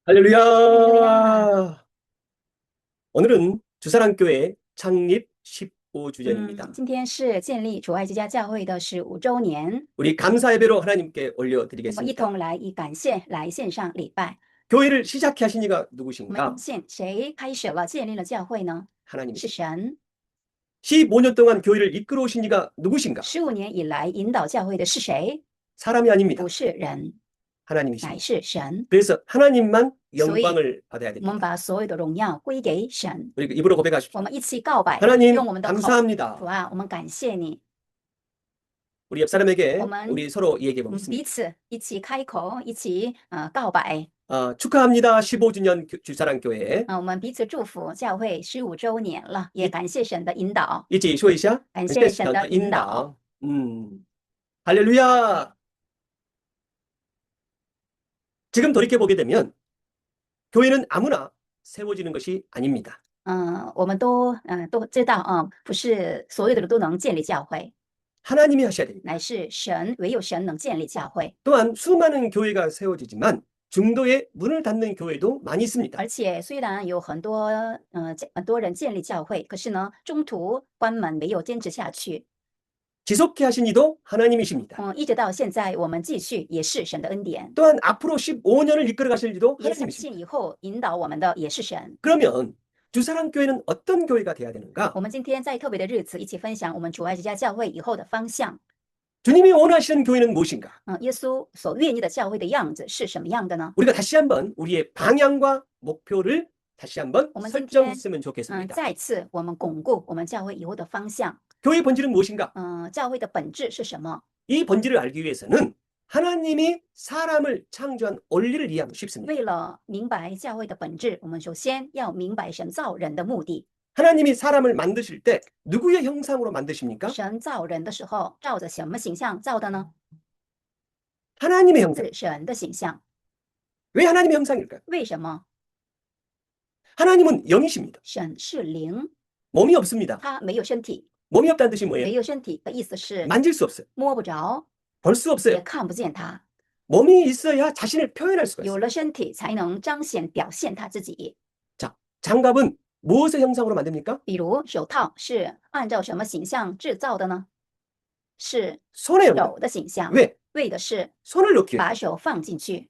할렐루야! 오늘은 주사랑교회 창립 15주년입니다. 今天是建立主爱之家教会的15周年， 우리 감사 예배로 하나님께 我们一 올려드리겠습니다. 同来以感谢来线上礼拜。 교회를 시작해 하신 이가 我们 누구신가? 谁开始了建立了教会呢？ 하나님이십니다. 是神。 15년 동안 교회를 이끌어 오신 이가 누구신가? 15年以来引导教会的是谁？ 사람이 아닙니다. 不是人，乃 하나님이십니다. 是神。 그래서 하나님만 所以 영광을 받아야 我们 됩니다. 把所有的荣耀归给神。 우리 입으로 我 고백하십시오. 们一起告白， 하나님 用我们的口， 감사합니다. 主啊，我们感谢你。 우리 옆 사람에게 어머니. 우리 서로 얘기해 我们 보겠습니다. 彼此一起开口，一起告白。 축하합니다. 15주년 주사랑교회. 我们彼此祝福教会15周年了，也感谢神的引导。 이제 쇼이샤? 感谢神的引导。 할렐루야. 지금 돌이켜보게 되면 교회는 아무나 세워지는 것이 아닙니다. 我们都知道不是所有的人都能建立教会， 하나님이 하셔야 됩니다. 乃是神，唯有神能建立教会。 또한 수많은 교회가 세워지지만 중도에 문을 닫는 교회도 많이 있습니다. 而且虽然有很多人建立教会，可是呢，中途关门没有坚持下去。 지속해 하신 이도 하나님이십니다. 一直到现在，我们继续也是神的恩典。 또한 앞으로 15년을 이끌어 가실 이도 也相 하나님이십니다. 信以后引导我们的也是神。 그러면 주사랑교회는 어떤 교회가 돼야 되는가? 我们今天在特别的日子一起分享我们主爱之家教会以后的方向。 주님이 원하시는 교회는 무엇인가? 耶稣所愿意的教会的样子是什么样的呢？ 우리가 다시 한번 우리의 방향과 목표를 다시 한번 我们今天 설정했으면 좋겠습니다. 再次我们巩固我们教会以后的方向。 교회의 본질은 무엇인가? 教会的本质是什么？ 이 본질을 알기 위해서는 하나님이 사람을 창조한 원리를 이해하면 쉽습니다. 为了明白教会的本质，我们首先要明白神造人的目的。 하나님이 사람을 만드실 때 누구의 형상으로 만드십니까? 神造人的时候，照着什么形象造的呢？ 하나님의 형상. 是神的形象。 왜 하나님의 형상일까요? 为什么？ 하나님은 영이십니다. 神是灵， 몸이 없습니다. 他没有身体。 몸이 없다는 뜻이 没 뭐예요? 有身体的意思是 만질 수 없어요. 摸不着， 볼 수 也 없어요. 看不见他。 몸이 있어야 자신을 표현할 수가 有 있어요. 了身体，才能彰显表现他自己。 자, 장갑은 무엇의 형상으로 만듭니까? 比如手套是按照什么形象制造的呢？是 손의 형상. 手的形象， 왜? 为的是 손을 넣기 위해. 把手放进去。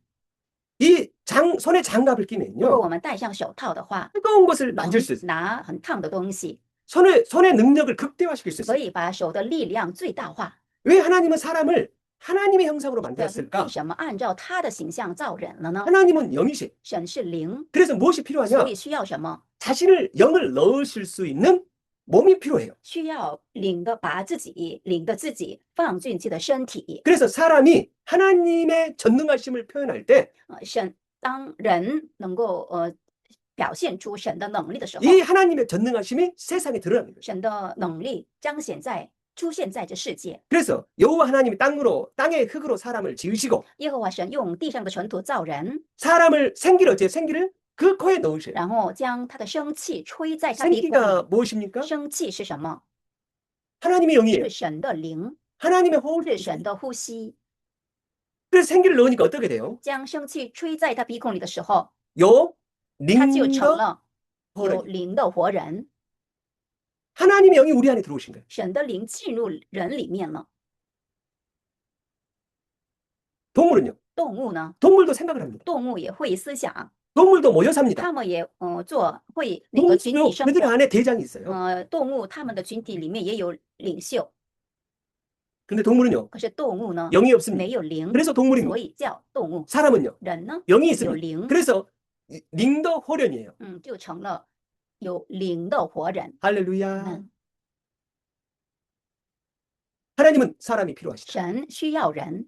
손에 장갑을 如果 끼면요. 我们戴上手套的话， 뜨거운 것을 能 만질 수 있어요. 拿很烫的东西， 손의 능력을 극대화시킬 수 所 있어요. 以把手的力量最大化。 왜 하나님은 사람을 하나님의 형상으로 为 만들었을까? 什么按照他的形象造人了呢？ 하나님은 영이시. 神是灵， 그래서 무엇이 필요하냐? 所以需要什么？ 자신을 영을 넣으실 수 있는 몸이 필요해요. 需要把自己放进去的身体。 그래서 사람이 하나님의 전능하심을 표현할 때 当人能够表现出神的能力的时候， 이 하나님의 전능하심이 세상에 드러나는 거예요. 神的能力出现在这世界。 그래서 여호와 하나님이 땅의 흙으로 사람을 지으시고 耶和华神用地上的尘土造人， 사람을 생기를 그 코에 넣으셔요. 然后将他的生气吹在他鼻孔 생기가 里。 무엇입니까? 生气是什么？ 하나님의 영이에요. 是神的灵， 하나님의 호흡. 是神的呼吸。 그래서 생기를 넣으니까 어떻게 돼요? 将生气吹在他鼻孔里的时候， 요 他就成 링더 了有 호흡. 灵的活人。 하나님의 영이 우리 안에 들어오신 거예요. 神的灵进入人里面了。 동물은요? 动物呢？ 동물도 생각을 합니다. 动物也会思想， 동물도 모여 삽니다. 他们也会那个群体 동물도 生 그들 活。 안에 대장이 있어요. 动物他们的群体里面也有领袖， 근데 동물은요? 可是动物呢 영이 없습니다. 没有灵， 그래서 所 동물입니다. 以叫动物。 사람은요? 人呢 영이 有 있습니다. 灵， 그래서 링더 호련이에요. 就成了有灵的活人。 할렐루야. 嗯， 하나님은 사람이 필요하시다. 神需要人，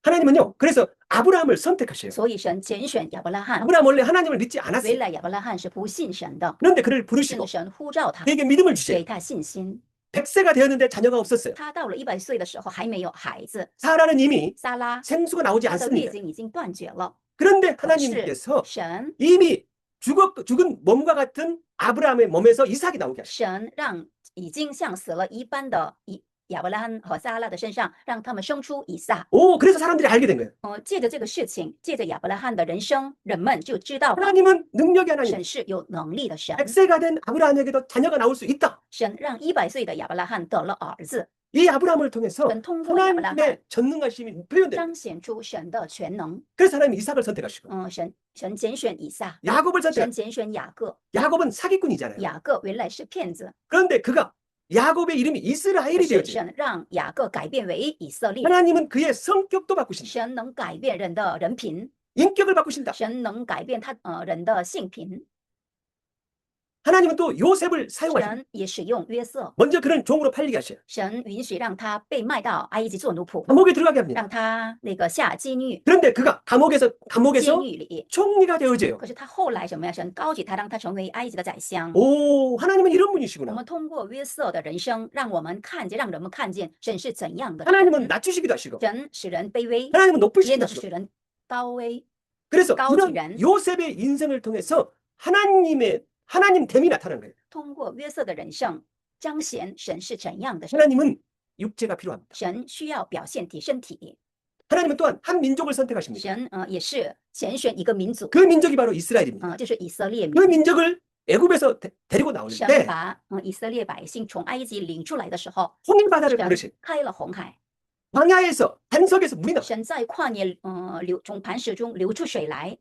하나님은요. 그래서 아브라함을 선택하셔요. 所以神拣选亚伯拉罕。 아브라함 원래 하나님을 믿지 原 않았어요. 来亚伯拉罕是不信神的， 그런데 그를 是 부르시고 神呼召他， 그에게 믿음을 给 주세요. 他信心。 100세가 되었는데 자녀가 없었어요. 他到了100岁的时候还没有孩子， 사라는 이미 撒拉 생수가 나오지 他的月 않습니다. 经已经断绝了， 그런데 可是 하나님께서 神 이미 죽은 몸과 같은 아브라함의 몸에서 이삭이 나오게 하셨어요. 神让已经像死了一般的亚伯拉罕和撒拉的身上，让他们生出以撒。 오, 그래서 사람들이 알게 된 거예요. 借着这个事情，借着亚伯拉罕的人生，人们就知道了 하나님은 능력의 하나님. 神是有能力的神。 100세가 된 아브라함에게도 자녀가 나올 수 있다. 神让100岁的亚伯拉罕得了儿子， 이 아브라함을 통해서 神通过亚伯拉罕 하나님의 전능하심이 표현돼요. 彰显出神的全能。 그래서 하나님이 이삭을 선택하시고 神拣选以撒， 야곱을 神 선택. 拣选雅各。 야곱은 사기꾼이잖아요. 雅各原来是骗子， 그런데 그가 야곱의 이름이 可 이스라엘이 是 되어지. 神让雅各改变为以色列。 하나님은 그의 성격도 바꾸신다. 神能改变人的人品， 인격을 바꾸신다. 神能改变人的性品。 하나님은 또 요셉을 사용하신다. 神也使用约瑟， 먼저 그는 종으로 팔리게 하셔요. 神允许让他被卖到埃及做奴仆， 감옥에 들어가게 합니다. 让他那个下监狱， 그런데 그가 감옥에서 监狱里。 총리가 되어져요. 可是他后来什么呀？神高举他，让他成为埃及的宰相。 오, 하나님은 이런 我 분이시구나. 们通过约瑟的人生，让我们看见，让人们看见神是怎样的 하나님은 神。 낮추시기도 하시고 神使人卑微， 하나님은 也 높으시기도 能 하시고 使人高微。 그래서 까오지란. 이런 요셉의 인생을 통해서 하나님됨이 나타난 거예요. 通过约瑟的人生，彰显神是怎样的神。 하나님은 육체가 필요합니다. 神需要表现体身体， 하나님은 또한 한 민족을 선택하십니다. 神也是拣选一个民族， 그 민족이 바로 이스라엘입니다. 就是以色列 그 民。 민족을 애굽에서 데리고 나올 神 때 把以色列百姓从埃及领出来的时候， 홍해 바다를 가르신 神开了红海， 광야에서 반석에서 물이 나. 神在旷野从磐石中流出水来。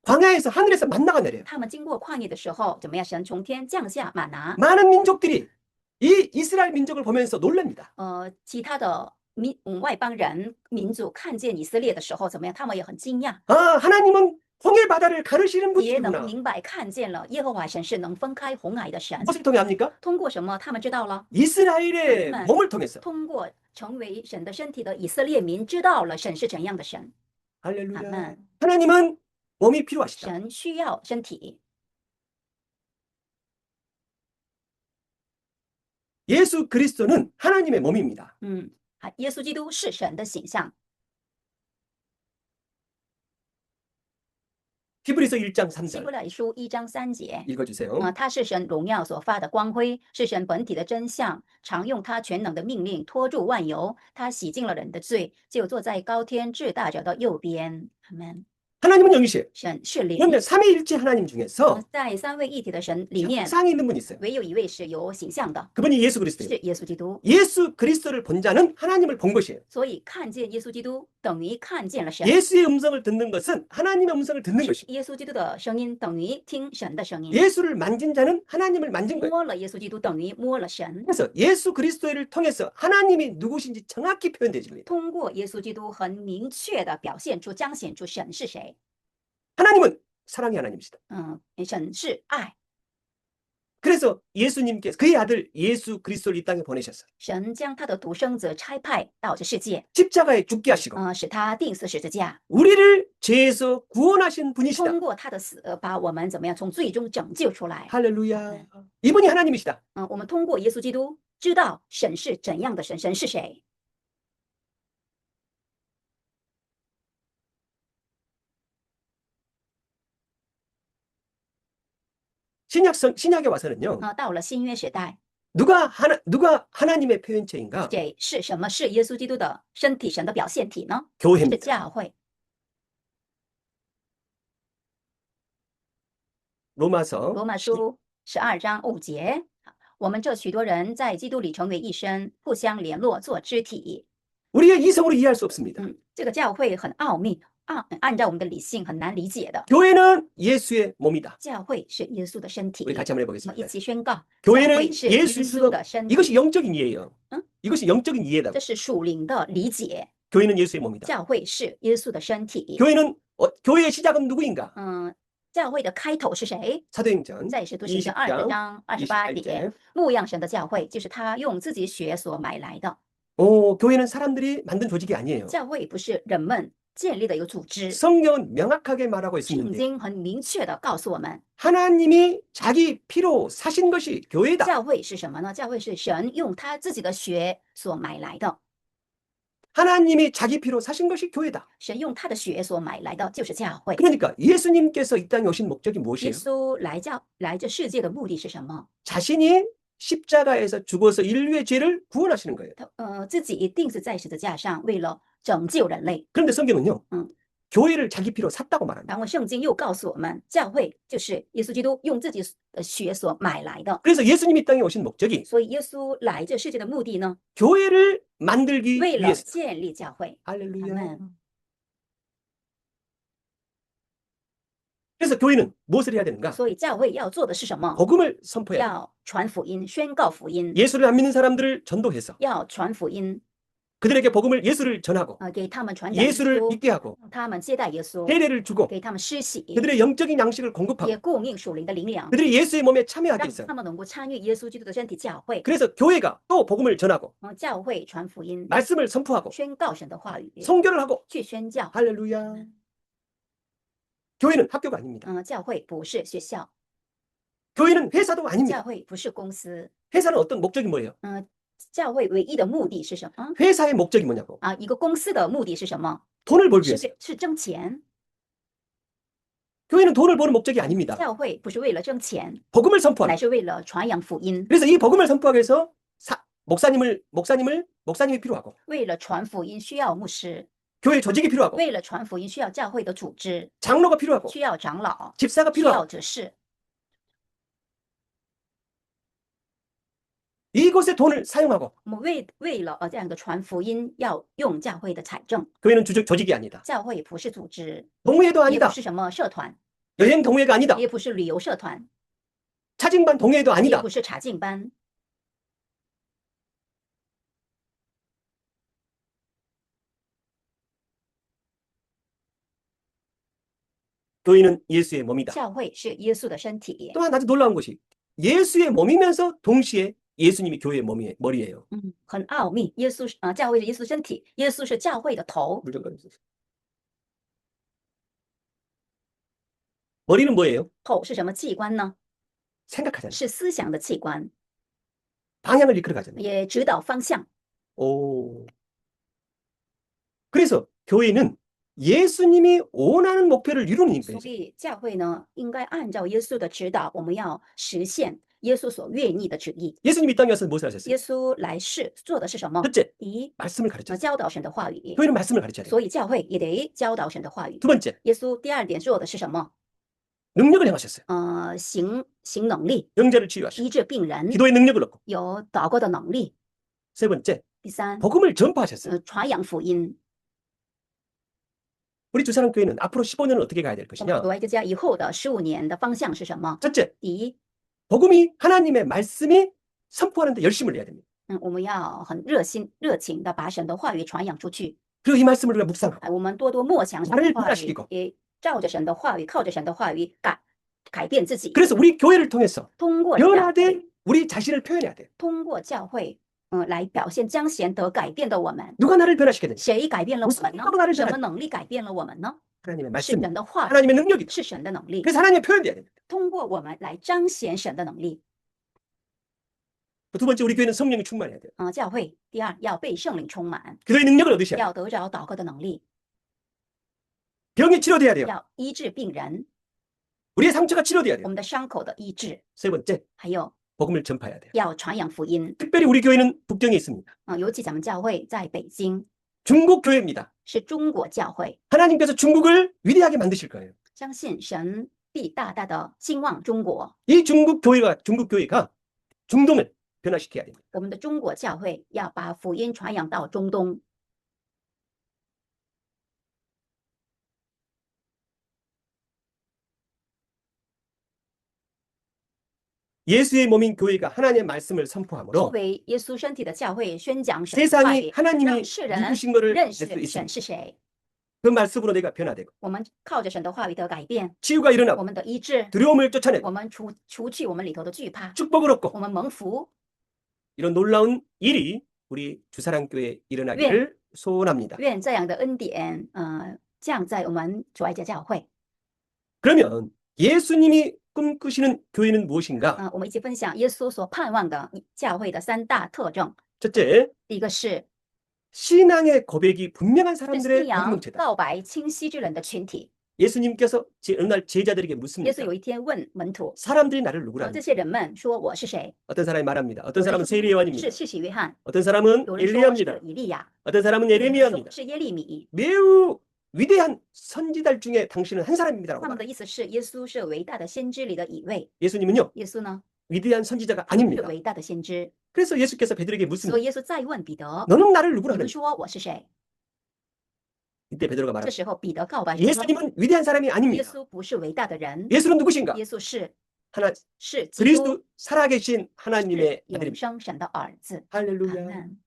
광야에서 하늘에서 만나가 내려요. 他们经过旷野的时候，怎么样？神从天降下玛拿。 많은 민족들이 이 이스라엘 민족을 보면서 놀랍니다. 其他的外邦人民族看见以色列的时候，怎么样？他们也很惊讶， 아, 하나님은 홍해 바다를 가르시는 也能 분이구나. 明白看见了耶和华神是能分开红海的神。 무엇을 통해 합니까? 通过什么？他们知道了， 이스라엘의 하나님은 몸을 통해서. 通过成为神的身体的以色列民知道了神是怎样的神。 할렐루야. 아멘. 하나님은 몸이 필요하시다. 神需要身体， 예수 그리스도는 하나님의 몸입니다. 耶稣基督是神的形象。 히브리서 1장 希 3절 伯来书1章3节。 읽어주세요. 他是神荣耀所发的光辉，是神本体的真相，常用他全能的命令托住万有。他洗净了人的罪，就坐在高天至大者的右边。阿门。 하나님은 영이시에요. 神是灵， 그런데 삼위일체 하나님 중에서 在三位一体的神里面， 형상이 있는 분이 있어요. 唯有一位是有形象的， 그분이 예수 그리스도예요. 是耶稣基督。 예수 그리스도를 본 자는 하나님을 본 것이에요. 所以看见耶稣基督等于看见了神。 예수의 음성을 듣는 것은 하나님의 음성을 듣는 것이고 耶稣基督的声音等于听神的声音， 예수를 만진 자는 하나님을 만진 거예요. 摸了耶稣基督等于摸了神。 그래서 예수 그리스도를 통해서 하나님이 누구신지 정확히 표현되집니다. 通过耶稣基督很明确的表现出、彰显出神是谁。 하나님은 사랑의 하나님이시다. 神是爱。 그래서 예수님께서 그의 아들 예수 그리스도를 이 땅에 보내셨어요. 神将他的独生子差派到这世界， 십자가에 죽게 하시고 使他钉死十字架， 우리를 죄에서 구원하신 분이시다. 通过他的死，把我们怎么样从罪中拯救出来。 할렐루야. 이분이 하나님이시다. 我们通过耶稣基督知道神是怎样的神，神是谁。 신약에 와서는요. 到了新约时代， 누가 하나님의 표현체인가? 谁是什么是耶稣基督的身体，神的表现体呢？是 교회입니다. 教会。 로마서 罗马书12章5节，我们这许多人在基督里成为一身，互相联络做肢体。 우리가 이성으로 이해할 수 없습니다. 这个教会很奥秘，按照我们的理性很难理解的。 교회는 예수의 몸이다. 教会是耶稣的身体， 우리 같이 한번 我们一 해보겠습니다. 起宣告：教 교회는 会是耶 예수 稣的身体。 이것이 영적인 이해예요. 응? 이것이 영적인 이해다. 这是属灵的理解。 교회는 예수의 몸이다. 教会是耶稣的身体。 교회의 시작은 누구인가? 教会的开头是谁？ 사도행전 在使徒行传20章28节，牧养神的教会就是他用自己血所买来的。 교회는 사람들이 만든 조직이 아니에요. 教会不是人们建立的有组织。 성경은 명확하게 말하고 圣 있습니다. 经很明确的告诉我们， 하나님이 자기 피로 사신 것이 교회다. 教会是什么呢？教会是神用他自己的血所买来的， 하나님이 자기 피로 사신 것이 교회다. 神用他的血所买来的就是教会。 그러니까 예수님께서 이 땅에 오신 목적이 耶 무엇이에요? 稣来这世界的目的是什么？ 자신이 십자가에서 죽어서 인류의 죄를 구원하시는 거예요. 自己一定是在十字架上为了拯救人类。 그런데 성경은요. 음. 교회를 자기 피로 샀다고 말합니다. 然后圣经又告诉我们，教会就是耶稣基督用自己的血所买来的。 그래서 예수님이 땅에 오신 목적이 所以耶稣来这世界的目的呢， 교회를 만들기 为了 위해서. 建立教会。 할렐루야. 아멘. 그래서 교회는 무엇을 해야 되는가? 所以教会要做的是什么？ 복음을 선포해야 돼요. 要传福音，宣告福音， 예수를 안 믿는 사람들을 전도해서 要传福音， 그들에게 복음을 예수를 전하고 给他们传讲耶 예수를 稣， 믿게 하고 让他们接待耶稣， 세례를 주고 给他们施洗， 그들의 영적인 양식을 공급하고 也供应属灵的灵粮， 그들이 예수의 몸에 참여하게 让 했어요. 他们能够参与耶稣基督的身体教会。 그래서 교회가 또 복음을 전하고 教会传福音， 말씀을 선포하고 宣告神的话语， 선교를 하고 去宣教。 할렐루야. 교회는 학교가 아닙니다. 教会不是学校， 교회는 회사도 아닙니다. 教会不是公司， 회사는 어떤 목적이 뭐예요? 教会唯一的目的是什么？ 회사의 목적이 뭐냐고. 一个公司的目的是什么？ 돈을 벌기 위해서. 是挣钱。 교회는 돈을 버는 목적이 아닙니다. 教会不是为了挣钱， 복음을 선포하는. 乃是为了传扬福音。 그래서 이 복음을 선포하기 위해서 목사님이 필요하고 为了传福音需要牧师， 교회 조직이 필요하고 为了传福音需要教会的组织， 장로가 필요하고 需要长老， 집사가 需要 필요하고 执事。 이곳에 돈을 사용하고 我们为了这样的传福音，要用教会的财政。 교회는 조직이 아니다. 教会不是组织， 동호회도 也 아니다. 不是什么社团， 여행 동호회가 아니다. 也不是旅游社团， 차징반 동호회도 也 아니다. 不是查经班。 교회는 예수의 몸이다. 教会是耶稣的身体。 또한 아주 놀라운 것이 예수의 몸이면서 동시에 예수님이 교회의 머리예요. 很奥秘。耶稣教会是耶稣身体，耶稣是教会的头。 물 좀 꺼주세요. 머리는 뭐예요? 头是什么器官呢？ 생각하잖아요. 是思想的器官， 방향을 이끌어 가잖아요. 也指导方向。 오. 그래서 교회는 예수님이 원하는 목표를 이루는 인도예요. 所以教会呢，应该按照耶稣的指导，我们要实现耶稣所愿意的旨意。 예수님이 이 땅에 와서 무엇을 하셨어요? 耶稣来世做的是什么？ 첫째, 第一， 말씀을 가르쳤어요. 教导神的话语， 교회는 말씀을 가르쳐야 돼요. 所以教会也得教导神的话语。 두 번째, 耶稣第二点做的是什么？ 능력을 행하셨어요. 行能力， 영자를 치유하시고 医治病人， 기도의 능력을 얻고 有祷告的能力。 세 번째, 第三， 복음을 전파하셨어요. 传扬福音。 우리 주사랑교회는 앞으로 15년을 어떻게 가야 될 我们것이냐? 国外之家以后的15年的方向是什么？ 첫째, 第一， 복음이 하나님의 말씀이 선포하는 데 열심을 내야 됩니다. 我们要很热情的把神的话语传扬出去。 그리고 이 말씀을 우리가 묵상하고 我们多多默想神 나를 的话语 변화시키고 ，也照着神的话语，靠着神的话语改变自己。 그래서 우리 교회를 통해서 通过教会 변화된 우리 자신을 표현해야 돼요. 通过教会，来表现彰显得改变的我们。 누가 나를 변화시켰는지 谁改变了我们呢 무슨 나를 ？什么 변화 能力改变了我们呢？ 하나님의 是 말씀, 神的话语， 하나님의 능력이다. 是神的能力。 그래서 하나님의 표현돼야 됩니다. 通过我们来彰显神的能力。 두 번째, 우리 교회는 성령이 충만해야 돼요. 教会第二要被圣灵充满， 기도의 능력을 얻으셔야 돼요. 要得着祷告的能力， 병이 치료돼야 돼요. 要医治病人， 우리의 상처가 치료돼야 我 돼요. 们的伤口的医治， 세 번째, 还有 복음을 전파해야 돼요. 要传扬福音。 특별히 우리 교회는 북경에 있습니다. 尤其咱们教会在北京， 중국 교회입니다. 是中国教会， 하나님께서 중국을 위대하게 만드실 거예요. 相信神必大大的兴旺中国。 이 중국 교회가 중동을 변화시켜야 됩니다. 我们的中国教会要把福音传扬到中东。 예수의 몸인 교회가 하나님의 말씀을 作 선포함으로 为耶稣身体的教会，宣讲神的话 세상이 语， 하나님이 让世人 누구신 것을 认 알 识 수 神 있습니다. 是谁。 그 말씀으로 내가 변화되고 我们靠着神的话语得改变， 치유가 我 일어나고 们的医治， 두려움을 쫓아내고 我们除去我们里头的惧怕， 축복을 얻고 我们蒙福。 이런 놀라운 일이 우리 주사랑교회에 일어나기를 소원합니다. 愿这样的恩典，降在我们主爱家教会。 그러면 예수님이 꿈꾸시는 교회는 무엇인가? 我们一起分享耶稣所盼望的教会的3大特征。 첫째, 第一个是 신앙의 고백이 분명한 信 사람들의 仰 공동체다. 告白清晰之人的群体。 예수님께서 어느 날 제자들에게 耶稣 묻습니다. 有一天问门徒， 사람들이 나를 누구라 这些人们说我是谁？ 어떤 사람이 말합니다. 有 어떤 人 사람은 说 세례요한입니다. 是施洗约翰， 어떤 사람은 有人说 엘리야입니다. 是以利亚， 어떤 사람은 有人说 예레미야입니다. 是耶利米。 매우 위대한 선지자들 중에 당신은 한 사람입니다라고 他们 말합니다. 的意思是耶稣是伟大的先知里的一位， 예수님은요 耶稣呢 위대한 선지자가 是 아닙니다. 伟大的先知。 그래서 예수께서 베드로에게 所 묻습니다. 以耶稣再问彼得， 너는 나를 누구라 你们 하느냐? 说我是谁？ 이때 베드로가 这 말합니다. 时候彼得告白说， 예수님은 위대한 사람이 耶 아닙니다. 稣不是伟大的人， 예수는 누구신가? 耶稣是 하나 是基督， 그리스도 살아계신 是 하나님의 永 아들입니다. 生神的儿子。 할렐루야. 阿门。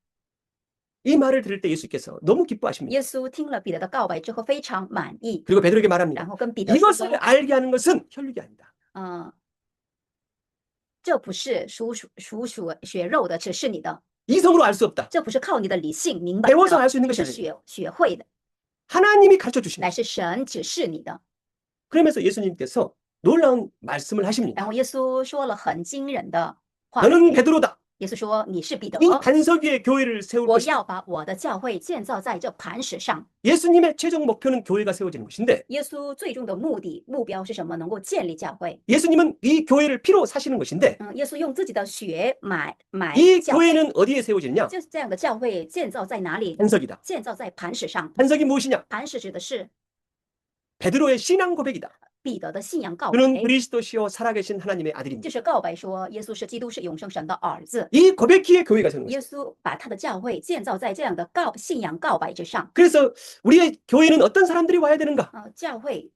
이 말을 들을 때 예수께서 너무 기뻐하십니다. 耶稣听了彼得的告白之后非常满意， 그리고 베드로에게 말합니다. 然后跟彼得说 이것을 알게 하는 것은 혈육이 아니다. 这不是属血肉的，只是你的， 이성으로 알 수 없다. 这不是靠你的理性明白 배워서 的， 알 수 있는 不 것이 是 아니다. 学会的， 하나님이 가르쳐 주십니다. 乃是神指示你的。 그러면서 예수님께서 놀라운 말씀을 然 하십니다. 后耶稣说了很惊人的话， 너는 베드로다. 耶稣说你是彼得， 이 반석 위에 교회를 세울 我 것이다. 要把我的教会建造在这磐石上。 예수님의 최종 목표는 교회가 세워지는 것인데 耶稣最终的目标是什么？能够建立教会。 예수님은 이 교회를 피로 사시는 것인데 耶稣用自己的血买 이 教会， 교회는 어디에 세워지느냐? 就是这样的教会建造在哪里？ 반석이다. 建造在磐石上。 반석이 무엇이냐? 磐石指的是 베드로의 신앙 고백이다. 彼得的信仰告白， 그는 그리스도시요 살아계신 하나님의 아들입니다. 就是告白说耶稣是基督，是永生神的儿子。 이 고백기에 교회가 세우는 耶 것이다. 稣把他的教会建造在这样的信仰告白之上。 그래서 우리의 교회는 어떤 사람들이 와야 되는가? 教会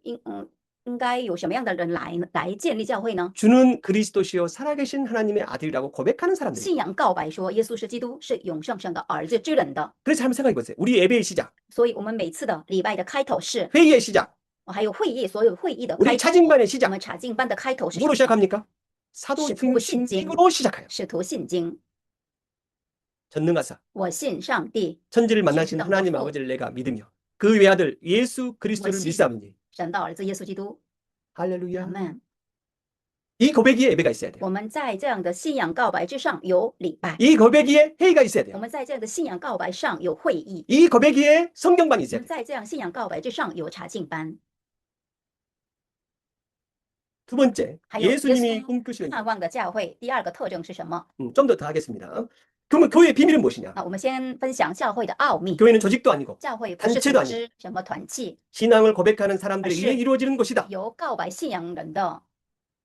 应该有什么样的人来建立教会呢？ 주는 그리스도시요 살아계신 하나님의 아들이라고 고백하는 사람들. 信仰告白说耶稣是基督，是永生神的儿子之人的。 그래서 한번 생각해 보세요. 우리 예배의 시작, 所以我们每次的礼拜的开头是， 회의의 시작, 还有会议所有会议的 우리 开头， 차징반의 我 시작. 们查经班的开头是什 누구로 么？ 시작합니까? 是徒 사도행전 信经， 으로 시작해요. 使徒信经。 전능하사 我信上帝， 천지를 만나신 진짜 하나님 너무 아버지를 내가 믿으며 그 외아들 예수 그리스도를 멋있- 믿사오니 神的儿子耶稣基督。 할렐루야. 阿门。 이 고백기에 예배가 있어야 돼요. 我们在这样的信仰告白之上有礼拜， 이 고백기에 회의가 있어야 我 돼요. 们在这样的信仰告白上有会议， 이 고백기에 성경반이 我 있어야 们 돼요. 在这样信仰告白之上有查经班。 두 번째, 하여 예수님이 예수- 꿈꾸시는 盼望的教会第二个特征是什么？ 좀 더 하겠습니다. 그러면 교회의 비밀은 무엇이냐? 我们先分享教会的奥秘。 교회는 조직도 아니고 教会不是 단체도 组织什么团契， 신앙을 고백하는 사람들에 아, 의해 시- 이루어지는 것이다. 由告白信仰人的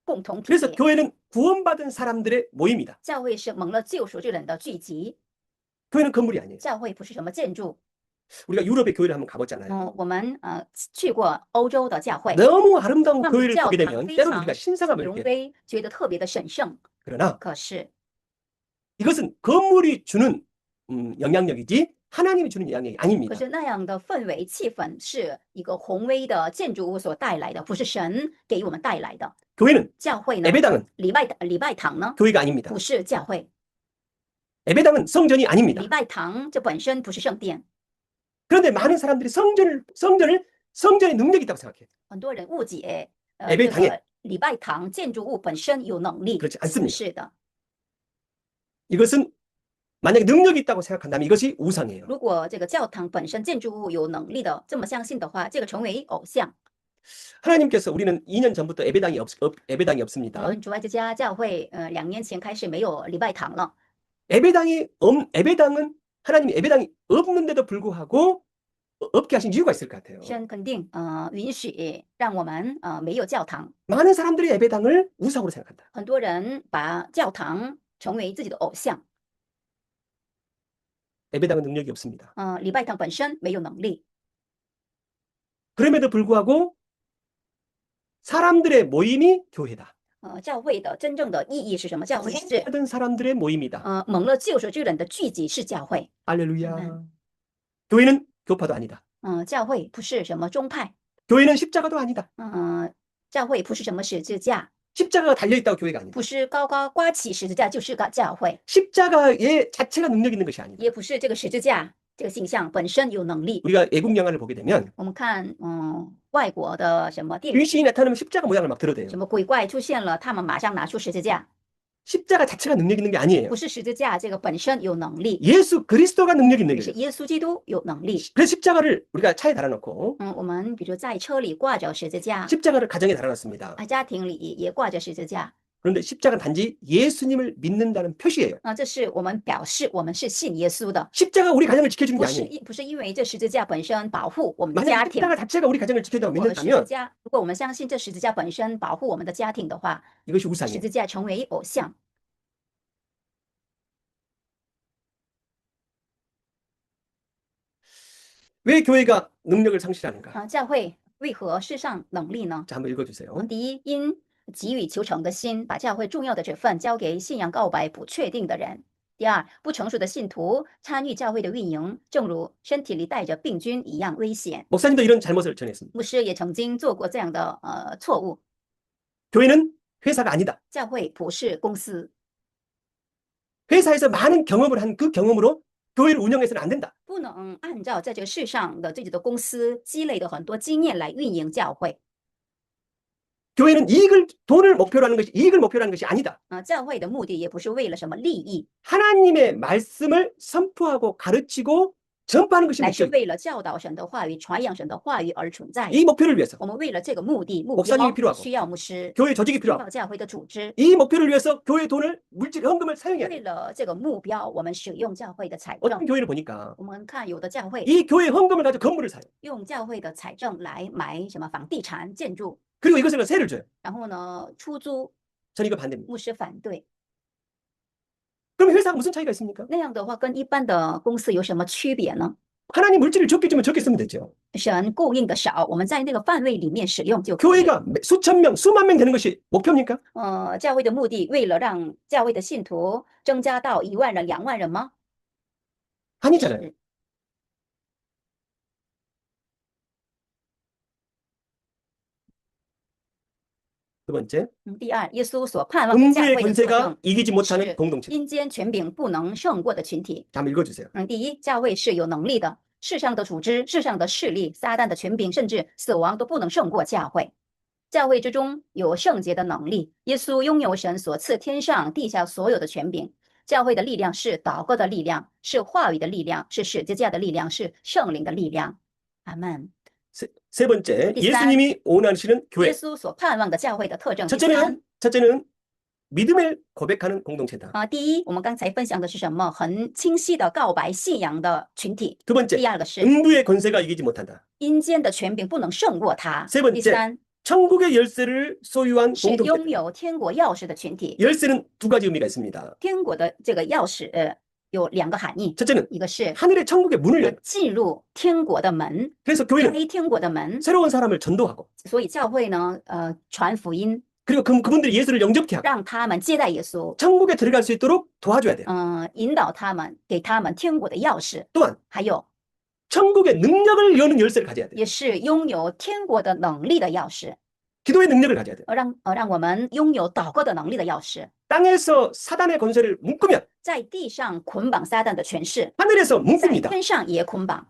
共同体。 그래서 교회는 구원받은 사람들의 모임이다. 教会是蒙了救赎之人的聚集， 교회는 건물이 아니에요. 教会不是什么建筑。 우리가 유럽의 교회를 한번 가봤잖아요. 我们去过欧洲的教会， 너무 아름다운 他们 교회를 教 보게 堂 되면 非 때로는 常 우리가 신사감을 荣 느껴요. 威，觉得特别的神圣。 그러나 可是 이것은 건물이 주는 영향력이지 하나님이 주는 영향력이 可 아닙니다. 是那样的氛围气氛是一个宏威的建筑物所带来的，不是神给我们带来的。 교회는 教会呢， 예배당은 礼拜堂呢， 교회가 아닙니다. 不是教会， 예배당은 성전이 아닙니다. 礼拜堂这本身不是圣殿。 그런데 많은 사람들이 성전의 능력이 있다고 생각해요. 很多人误解，礼拜堂也这个礼拜堂建筑物本身有能力， 그렇지 不 않습니다. 是的。 이것은 만약에 능력이 있다고 생각한다면 이것이 우상이에요. 如果这个教堂本身建筑物有能力的这么相信的话，这个成为偶像。 하나님께서 우리는 2년 전부터 예배당이 없습니다. 主爱之家教会2年前开始没有礼拜堂了。 예배당은 하나님이 예배당이 없는데도 불구하고 없게 하신 이유가 있을 것 같아요. 神肯定允许让我们没有教堂。 많은 사람들이 예배당을 우상으로 생각한다. 很多人把教堂成为自己的偶像。 예배당은 능력이 없습니다. 礼拜堂本身没有能力， 그럼에도 불구하고 사람들의 모임이 교회다. 教会的真正的意义是什么？教会是 모든 사람들의 모임이다. 蒙了救赎之人的聚集是教会。 할렐루야. 아멘. 교회는 교파도 아니다. 教会不是什么宗派， 교회는 십자가도 아니다. 教会不是什么十字架， 십자가가 달려있다고 교회가 아니다. 不是高高挂起十字架就是个教会， 십자가의 자체가 능력 있는 것이 아니다. 也不是这个十字架这个形象本身有能力。 우리가 외국 영화를 보게 되면 我们看外国的什么电影， 귀신이 나타나면 십자가 모양을 막 들어대요. 什么鬼怪出现了，他们马上拿出十字架。 십자가 자체가 능력 있는 게 아니에요. 不是十字架这个本身有能力， 예수 그리스도가 능력 있는 是 거예요. 耶稣基督有能力。 그래서 십자가를 우리가 차에 달아놓고 我们比如在车里挂着十字架， 십자가를 가정에 달아놨습니다. 家庭里也挂着十字架。 그런데 십자가는 단지 예수님을 믿는다는 표시예요. 这是我们表示我们是信耶稣的， 십자가 우리 가정을 지켜주는 게 不是 아니에요. 不是因为这十字架本身保护我们的 만약 家庭。 십자가 자체가 우리 가정을 지켜준다고 如果十字 믿는다면 架，如果我们相信这十字架本身保护我们的家庭的话， 이것이 十 우상이에요. 字架成为偶像。 왜 교회가 능력을 상실하는가? 教会为何世上能力呢？ 자, 한번 읽어주세요. 第一，因急于求成的心，把教会重要的职分交给信仰告白不确定的人。第二，不成熟的信徒参与教会的运营，正如身体里带着病菌一样危险。 목사님도 이런 잘못을 전했습니다. 牧师也曾经做过这样的错误。 교회는 회사가 아니다. 教会不是公司， 회사에서 많은 경험을 한 그 경험으로 교회를 운영해서는 안 된다. 不能按照在这个世上的自己的公司积累的很多经验来运营教会。 교회는 돈을 목표로 하는 것이, 이익을 목표로 하는 것이 아니다. 教会的目的也不是为了什么利益， 하나님의 말씀을 선포하고 가르치고 전파하는 것이 乃是 목적이다. 为了教导神的话语、传扬神的话语而存在。 이 목표를 위해서 我们为了这个目的、目 목사님이 标 필요하고 需要牧师， 교회 조직이 需 필요하고 要教会的组织。 이 목표를 위해서 교회 돈을 물질 헌금을 사용해야 돼. 为了这个目标，我们使用教会的财 어떤 政。 교회를 보니까 我们看有的教会 이 교회 헌금을 가지고 건물을 사요. 用教会的财政来买什么房地产、建筑， 그리고 이것을 세를 줘요. 然后呢出租。 저는 이거 반대입니다. 牧师反对， 그럼 회사가 무슨 차이가 있습니까? 那样的话跟一般的公司有什么区别呢？ 하나님 물질을 적게 주면 적게 쓰면 되죠. 神供应的少，我们在那个范围里面使用就可以。 교회가 수천 명, 수만 명 되는 것이 목표입니까? 教会的目的为了让教会的信徒增加到1万人、2万人吗？ 아니잖아요. 是 두 번째, 第二，耶稣所盼望的教 음부의 会的特 권세가 征 이기지 못하는 是 공동체. 阴间权柄不能胜过的群体。 자, 한번 읽어주세요. 第一，教会是有能力的，世上的组织、世上的势力、撒旦的权柄，甚至死亡都不能胜过教会。教会之中有圣洁的能力，耶稣拥有神所赐天上地下所有的权柄。教会的力量是祷告的力量，是话语的力量，是十字架的力量，是圣灵的力量。阿门。 세 번째,第三， 예수님이 원하시는 耶 교회. 稣所盼望的教会的特征。第三， 첫째는 믿음을 고백하는 공동체다. 第一，我们刚才分享的是什么？很清晰的告白信仰的群体。 두 번째, 第二个是 음부의 권세가 이기지 못한다. 阴间的权柄不能胜过他。 세 번째 第三 천국의 열쇠를 소유한 是拥 공동체. 有天国钥匙的群体。 열쇠는 두 가지 의미가 있습니다. 天国的这个钥匙有2个含义， 첫째는 一个是 하늘의 천국의 문을 열어요. 进入天国的门， 그래서 교회는 开天国的门。 새로운 사람을 전도하고 所以教会呢，传福音， 그리고 그분들이 예수를 영접케 하고 让他们接待耶稣， 천국에 들어갈 수 있도록 도와줘야 돼요. 引导他们，给他们天国的钥匙。 또한 还有 천국의 능력을 여는 열쇠를 가져야 돼요. 也是拥有天国的能力的钥匙， 기도의 능력을 가져야 돼요. 让我们拥有祷告的能力的钥匙。 땅에서 사단의 권세를 묶으면 在地上捆绑撒旦的权势， 하늘에서 在 묶습니다. 天上也捆绑。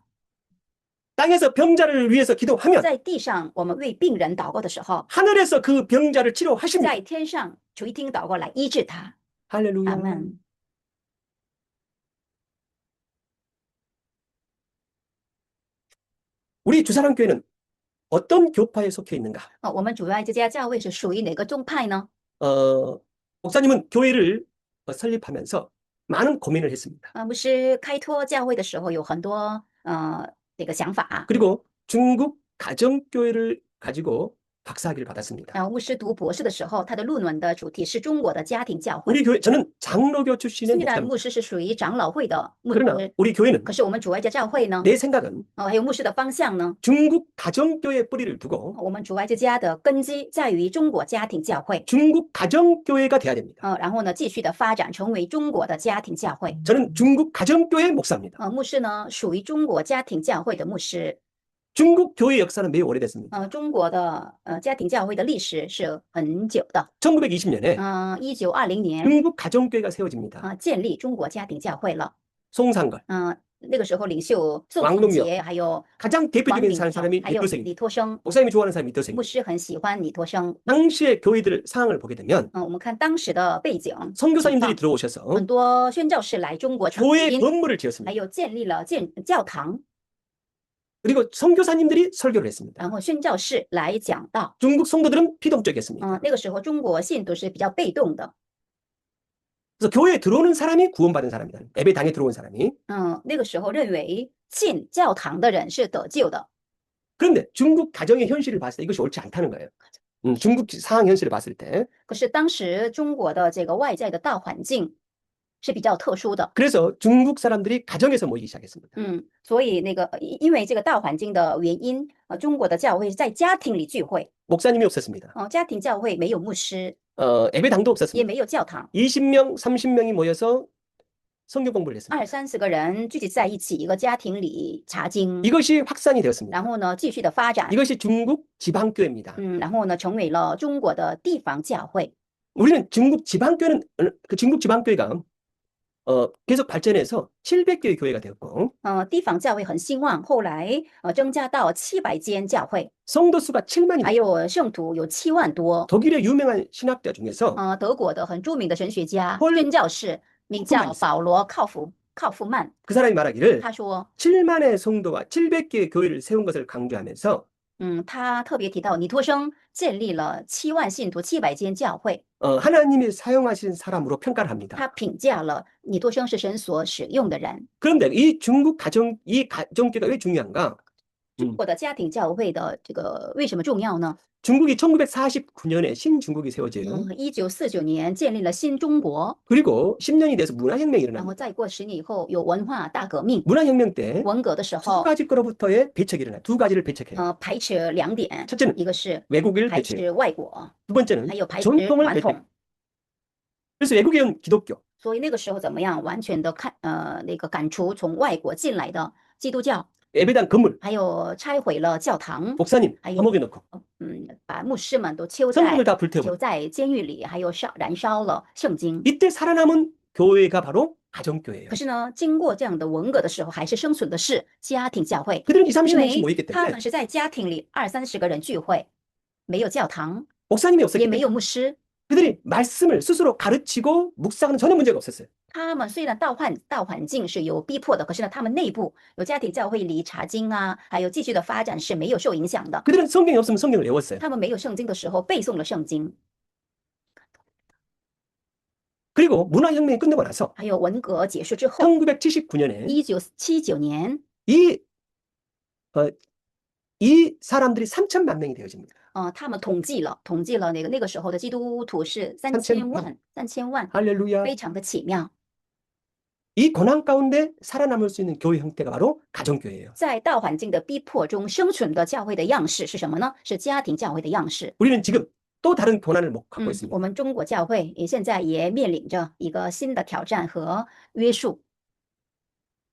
땅에서 병자를 위해서 기도하면 在地上我们为病人祷告的时候， 하늘에서 그 병자를 치료하십니다. 在天上垂听祷告来医治他。 할렐루야. 阿门。 우리 주사랑교회는 어떤 교파에 속해 있는가? 我们主要这家教会是属于哪个宗派呢？ 목사님은 교회를 설립하면서 많은 고민을 했습니다. 牧师开拓教会的时候有很多这个想法。 그리고 중국 가정교회를 가지고 박사학위를 받았습니다. 牧师读博士的时候，他的论文的主题是中国的家庭教会。 우리 교회 저는 장로교 출신의 虽然 목사입니다. 牧师是属于长老会的牧 그러나 师， 우리 교회는 可是我们主要的教会呢， 내 생각은 还有牧师的方向呢， 중국 가정교회 뿌리를 두고 我们主要这家的根基在于中国家庭教会。 중국 가정교회가 돼야 됩니다. 然后呢，继续的发展成为中国的家庭教会。 저는 중국 가정교회 목사입니다. 牧师呢，属于中国家庭教会的牧师。 중국 교회 역사는 매우 오래됐습니다. 中国的家庭教会的历史是很久的。 1920년에 1920年 중국 가정교회가 세워집니다. 建立中国家庭教会了。 송상걸, 那个时候领袖宋 왕 承 동묘 杰还有 가장 王 대표적인 炳成 사람이 还有 리토생입니다. 李托生， 목사님이 좋아하는 사람이 牧 리토생입니다. 师很喜欢李托生。 당시의 교회들 상황을 보게 되면 我们看当时的背景情 선교사님들이 况， 들어오셔서 很多宣教士来中国传福 교회 音， 건물을 还 지었습니다. 有建立了教堂， 그리고 선교사님들이 설교를 했습니다. 然后宣教士来讲道。 중국 성도들은 피동적이었습니다. 那个时候中国信徒是比较被动的。 그래서 교회에 들어오는 사람이 구원받은 사람이다. 예배당에 들어온 사람이. 那个时候认为进教堂的人是得救的。 그런데 중국 가정의 현실을 봤을 때 이것이 옳지 않다는 거예요. 중국 상황 현실을 봤을 때. 可是当时中国的这个外在的大环境是比较特殊的。 그래서 중국 사람들이 가정에서 모이기 시작했습니다. 所以那个因为这个大环境的原因，中国的教会是在家庭里聚会。 목사님이 없었습니다. 家庭教会没有牧师， 예배당도 也 없었습니다. 没有教堂， 20명, 30명이 모여서 성경 공부를 했습니다. 20-30个人聚集在一起，一个家庭里查经， 이것이 확산이 되었습니다. 然后呢继续的发展， 이것이 중국 지방교회입니다. 然后呢成为了中国的地方教会。 우리는 중국 지방교회는 그 중국 지방교회가 계속 발전해서 700개의 교회가 되었고 地方教会很兴旺，后来增加到700间教会， 성도 수가 7만입니다. 还有圣徒有7万多。 독일의 유명한 신학자 중에서 德国的很著名的神学家 폴 宣教士名叫 카프만 保罗靠夫曼， 그 사람이 말하기를 他说， 7만의 성도와 700개의 교회를 세운 것을 강조하면서 他特别提到尼托生建立了7万信徒700间教会， 하나님이 사용하신 사람으로 평가를 합니다. 他评价了尼托生是神所使用的人。 그런데 이 가정교회가 왜 중요한가? 中国的家庭教会的这个为什么重要呢？ 중국이 1949년에 신중국이 세워져요. 1949年建立了新中国， 그리고 10년이 돼서 문화혁명이 然后 일어납니다. 再过10年以后有文化大革命， 문화혁명 때 文革的时 두 候， 가지 거로부터의 배척이 일어나요. 두 가지를 배척해요. 排斥2点， 첫째는 一个是 외국을 排 배척해요. 斥外国， 두 번째는 还有排斥 전통을 传 배척해요. 统。 그래서 외국에 온 기독교, 所以那个时候怎么样？完全的赶除从外国进来的基督教， 예배당 건물, 还有拆毁了教堂， 목사님 还有 감옥에 넣고 把牧师们都囚 성경을 다 불태우고 在监狱里，还有燃烧了圣经。 이때 살아남은 교회가 바로 가정교회예요. 可是呢，经过这样的文革的时候，还是生存的是家庭教会， 그들은 20, 因 30명씩 为 모이기 他 때문에 们是在家庭里20-30个人聚会，没有教堂， 목사님이 없었기 也没 때문에 有牧师。 그들이 말씀을 스스로 가르치고 묵상하는 전혀 문제가 없었어요. 他们虽然大环境是有逼迫的，可是呢，他们内部有家庭教会里查经啊，还有继续的发展是没有受影响的。 그들은 성경이 없으면 성경을 외웠어요. 他们没有圣经的时候背诵了圣经， 그리고 문화혁명이 끝나고 나서 还有文革结束之后， 1979년에 1979年， 이 사람들이 3천만 명이 되어집니다. 他们统计了那个时候的基督徒是3000万， 할렐루야. 非常的奇妙。 이 고난 가운데 살아남을 수 있는 교회 형태가 바로 가정교회예요. 在大环境的逼迫中生存的教会的样式是什么呢？是家庭教会的样式。 우리는 지금 또 다른 고난을 갖고 있습니다. 我们中国教会现在也面临着一个新的挑战和约束、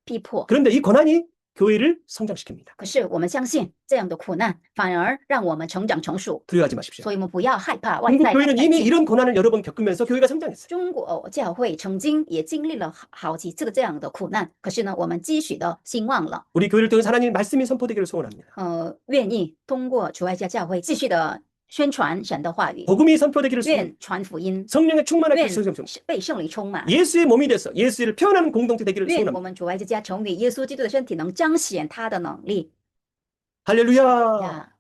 逼迫。 그런데 이 고난이 교회를 성장시킵니다. 可是我们相信这样的苦难反而让我们成长成熟， 두려워하지 마십시오. 所以我们不要害怕外 중국 在的 교회는 环 이미 境。 이런 고난을 여러 번 겪으면서 교회가 성장했어요. 中国教会曾经也经历了好几次这样的苦难，可是呢，我们继续的兴旺了。 우리 교회를 통해서 하나님 말씀이 선포되기를 소원합니다. 愿意通过主爱家教会继续的宣传神的话语， 복음이 선포되기를 소원. 愿传福音， 성령의 충만하게 愿 성장. 被圣灵充满。 예수의 몸이 돼서 예수를 표현하는 공동체 되기를 愿我 소원합니다. 们主爱之家成为耶稣基督的身体，能彰显他的能力 할렐루야. 呀。